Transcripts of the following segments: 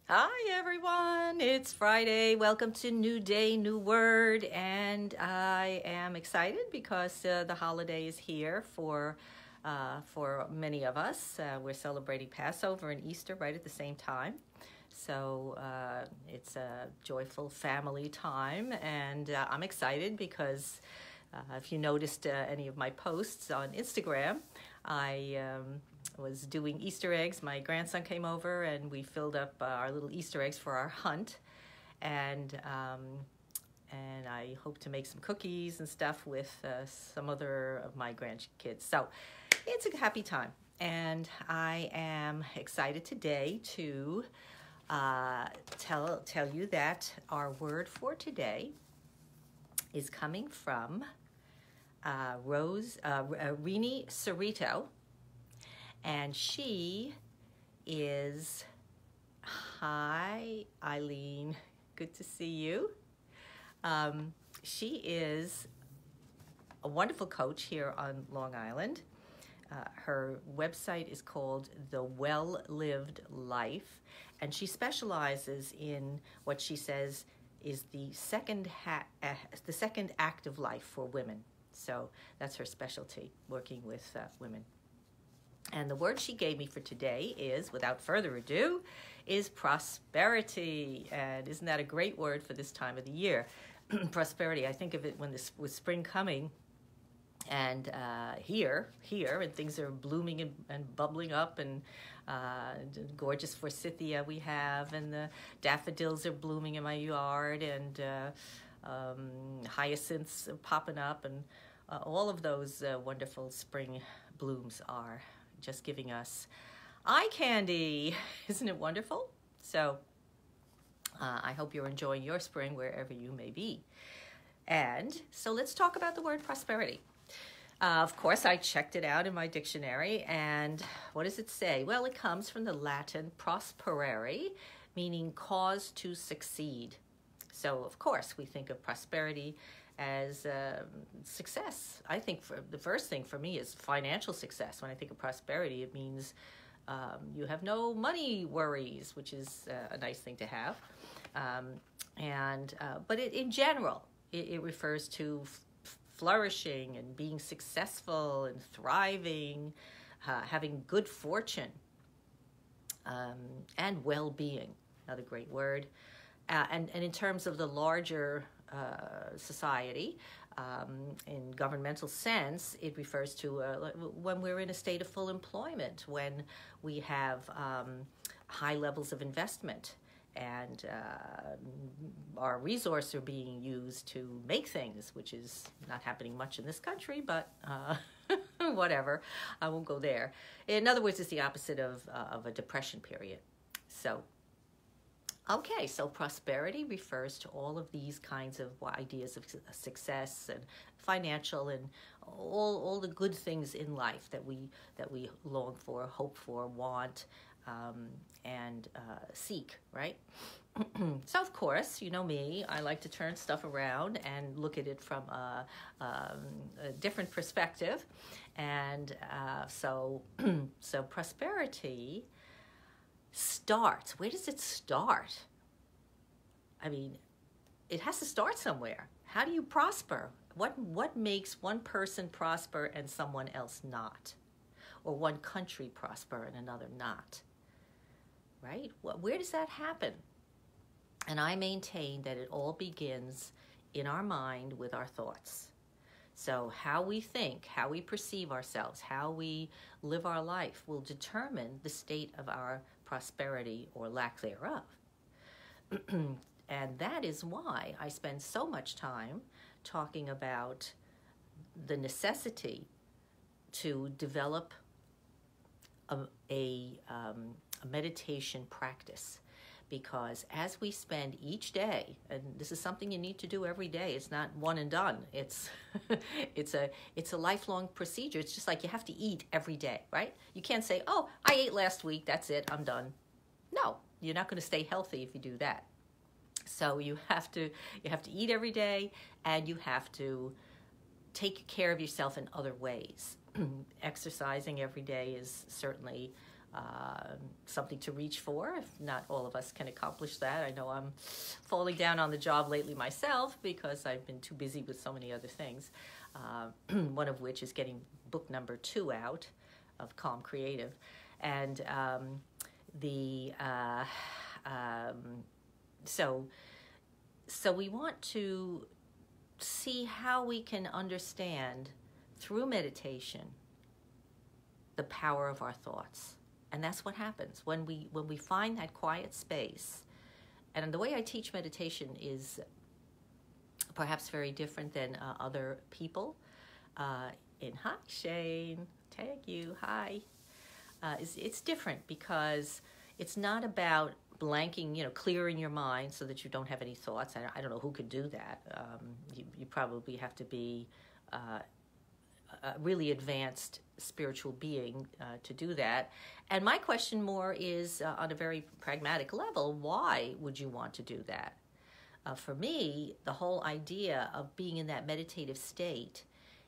Hi everyone, it's Friday. Welcome to New Day, New Word, and I am excited because the holiday is here for many of us. We're celebrating Passover and Easter right at the same time, so it's a joyful family time, and I'm excited because if you noticed any of my posts on Instagram, I was doing Easter eggs. My grandson came over and we filled up our little Easter eggs for our hunt, and I hope to make some cookies and stuff with some other of my grandkids. So it's a happy time, and I am excited today to tell you that our word for today is coming from Rini Cerrito. And she is, hi, Eileen, good to see you. She is a wonderful coach here on Long Island. Her website is called The Well Lived Life, and she specializes in what she says is the second act of life for women. So that's her specialty, working with women. And the word she gave me for today is, without further ado, is prosperity. And isn't that a great word for this time of the year? Prosperity, I think of it when this was spring coming, and here, and things are blooming and bubbling up, and gorgeous forsythia we have, and the daffodils are blooming in my yard, and hyacinths are popping up, and all of those wonderful spring blooms are just giving us eye candy. Isn't it wonderful? So I hope you're enjoying your spring wherever you may be. And so let's talk about the word prosperity. Of course, I checked it out in my dictionary, and what does it say? Well, it comes from the Latin prosperare, meaning cause to succeed. So, of course, we think of prosperity as success. I think the first thing for me is financial success. When I think of prosperity, it means you have no money worries, which is a nice thing to have. But in general, it refers to flourishing and being successful and thriving, having good fortune, and well-being, another great word. And in terms of the larger society, in governmental sense, it refers to when we're in a state of full employment, when we have high levels of investment, and our resources are being used to make things, which is not happening much in this country, but whatever, I won't go there. In other words, it's the opposite of a depression period. So okay, so prosperity refers to all of these kinds of ideas of success and financial and all the good things in life that we long for, hope for, want, and seek, right? So of course, you know me, I like to turn stuff around and look at it from a different perspective, and so prosperity starts. Where does it start? I mean, it has to start somewhere. How do you prosper? What makes one person prosper and someone else not? Or one country prosper and another not? Right? Where does that happen? And I maintain that it all begins in our mind with our thoughts. So how we think, how we perceive ourselves, how we live our life will determine the state of our prosperity or lack thereof. And that is why I spend so much time talking about the necessity to develop a meditation practice. Because as we spend each day, and this is something you need to do every day, it's not one and done. It's a lifelong procedure. It's just like you have to eat every day, right? You can't say, oh, I ate last week, that's it, I'm done. No, you're not going to stay healthy if you do that. So you have to eat every day, and you have to take care of yourself in other ways. Exercising every day is certainly something to reach for. If not all of us can accomplish that. I know I'm falling down on the job lately myself because I've been too busy with so many other things, one of which is getting book number 2 out of Calm Creative. And so we want to see how we can understand through meditation the power of our thoughts. And that's what happens when we find that quiet space. And the way I teach meditation is perhaps very different than other people. Hi, Shane. Thank you. Hi. It's different because it's not about blanking, clearing your mind so that you don't have any thoughts. I don't know who could do that. You probably have to be a really advanced spiritual being to do that. And my question more is on a very pragmatic level, why would you want to do that? For me, the whole idea of being in that meditative state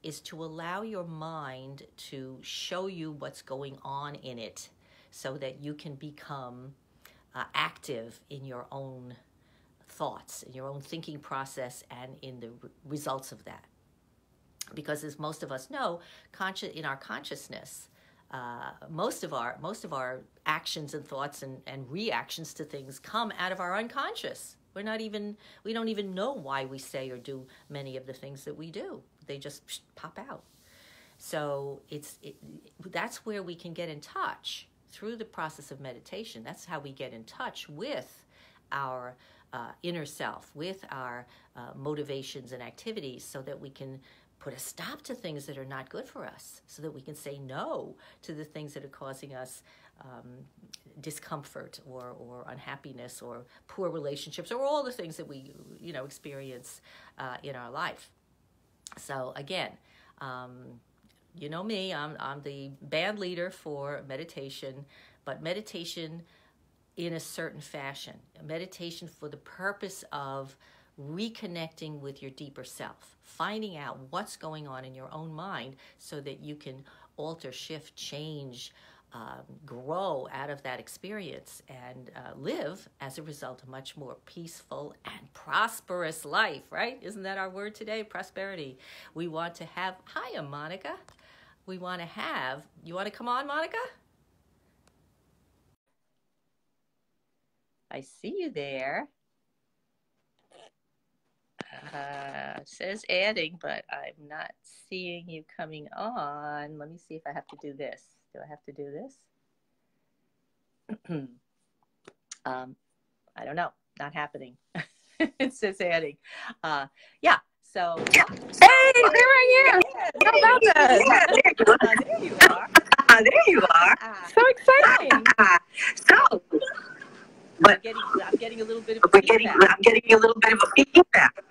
is to allow your mind to show you what's going on in it so that you can become active in your own thoughts, in your own thinking process, and in the results of that. Because as most of us know, in our consciousness, most of our actions and thoughts and reactions to things come out of our unconscious. We don't even know why we say or do many of the things that we do. They just pop out. So that's where we can get in touch through the process of meditation. That's how we get in touch with our inner self, with our motivations and activities, so that we can put a stop to things that are not good for us, so that we can say no to the things that are causing us discomfort or unhappiness or poor relationships or all the things that we experience in our life. So again, you know me, I'm the band leader for meditation, but meditation in a certain fashion, meditation for the purpose of reconnecting with your deeper self, finding out what's going on in your own mind so that you can alter, shift, change, grow out of that experience and live, as a result, a much more peaceful and prosperous life, right? Isn't that our word today? Prosperity. We want to have, hiya, Monica. You want to come on, Monica? I see you there. It says adding, but I'm not seeing you coming on. Let me see if I have to do this. Do I have to do this? I don't know. Not happening. It says adding. Yeah. So. Hey, there I am. How about that? There you are. There you are. So exciting. I'm getting a little bit of feedback. I'm getting a little bit of feedback.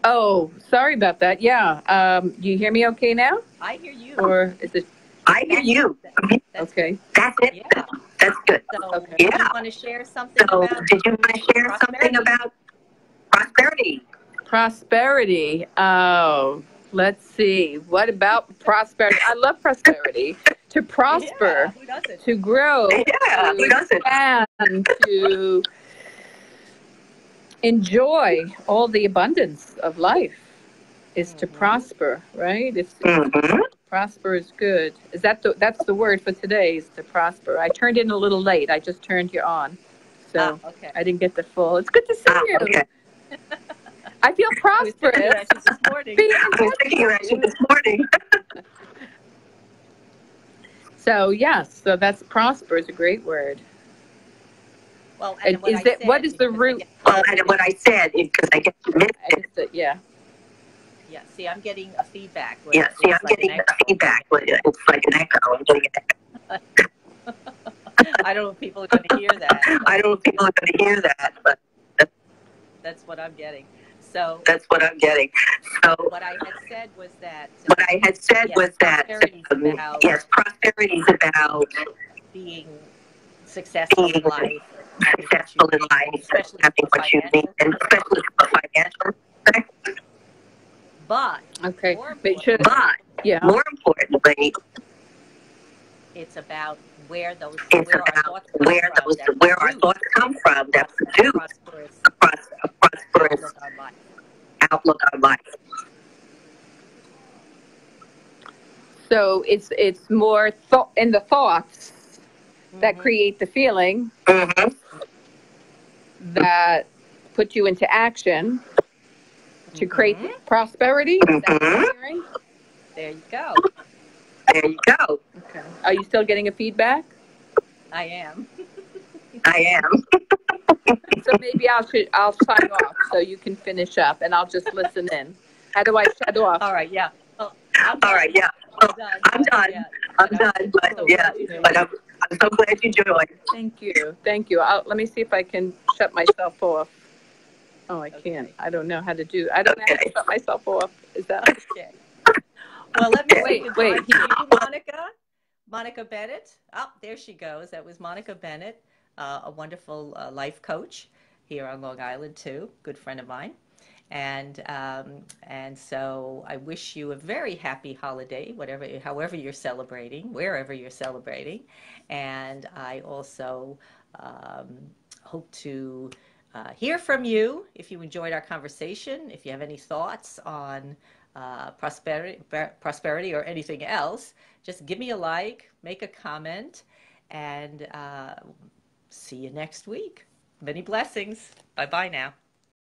Oh, sorry about that. Yeah. Do you hear me okay now? I hear you. Or is it? I hear you. Okay. That's it. Yeah. That's good. So, Okay. did you want to share something about did you want to share something about prosperity? Prosperity. Oh, let's see. What about prosperity? I love prosperity. To prosper, who doesn't? to grow, Yeah, who doesn't? and to enjoy all the abundance of life is to prosper, right? Prosper is good. That's the word for today, is to prosper. I turned in a little late. I just turned you on. So okay. I didn't get the full. It's good to see you. Okay. I feel prosperous. I was thinking about you this morning. So yes, so that's prosper is a great word. Well, and what is the root? Well, and what I said is because I get to miss it. Yeah. Yeah. See, I'm getting a feedback. Yeah. See, I'm getting a feedback. It's like an echo. I'm getting an echo. I don't know if people are going to hear that. I don't know if people are going to hear that, but that's what I'm getting. So that's what I'm getting. So what I had said was that. Yes, prosperity is about being successful in life. Especially having what you need, and especially for financial aspect. But okay, more importantly, it's about where those It's where our about thoughts come from that where our produce thoughts come from that produce prosperous a prosperous outlook on life. outlook on life. So it's more in the thoughts that create the feeling that put you into action to create prosperity. Is that what you're hearing? There you go. There you go. Okay. Are you still getting a feedback? I am. I am. So maybe I'll sign off so you can finish up, and I'll just listen in. How do I shut off? All right. Yeah. Well, All right. Yeah. Well, I'm done. Yeah. I'm done. But So yeah. But I'm so glad you joined. Thank you. Thank you. Let me see if I can shut myself off. Oh, I can't. I don't know how to do. I don't know how to shut myself off. Is that okay? Well, let me wait. Monica Bennett. Oh, there she goes. That was Monica Bennett, a wonderful life coach here on Long Island too. Good friend of mine. And so I wish you a very happy holiday, however you're celebrating, wherever you're celebrating. And I also hope to hear from you if you enjoyed our conversation, if you have any thoughts on prosperity or anything else. Just give me a like, make a comment, and see you next week. Many blessings. Bye-bye now.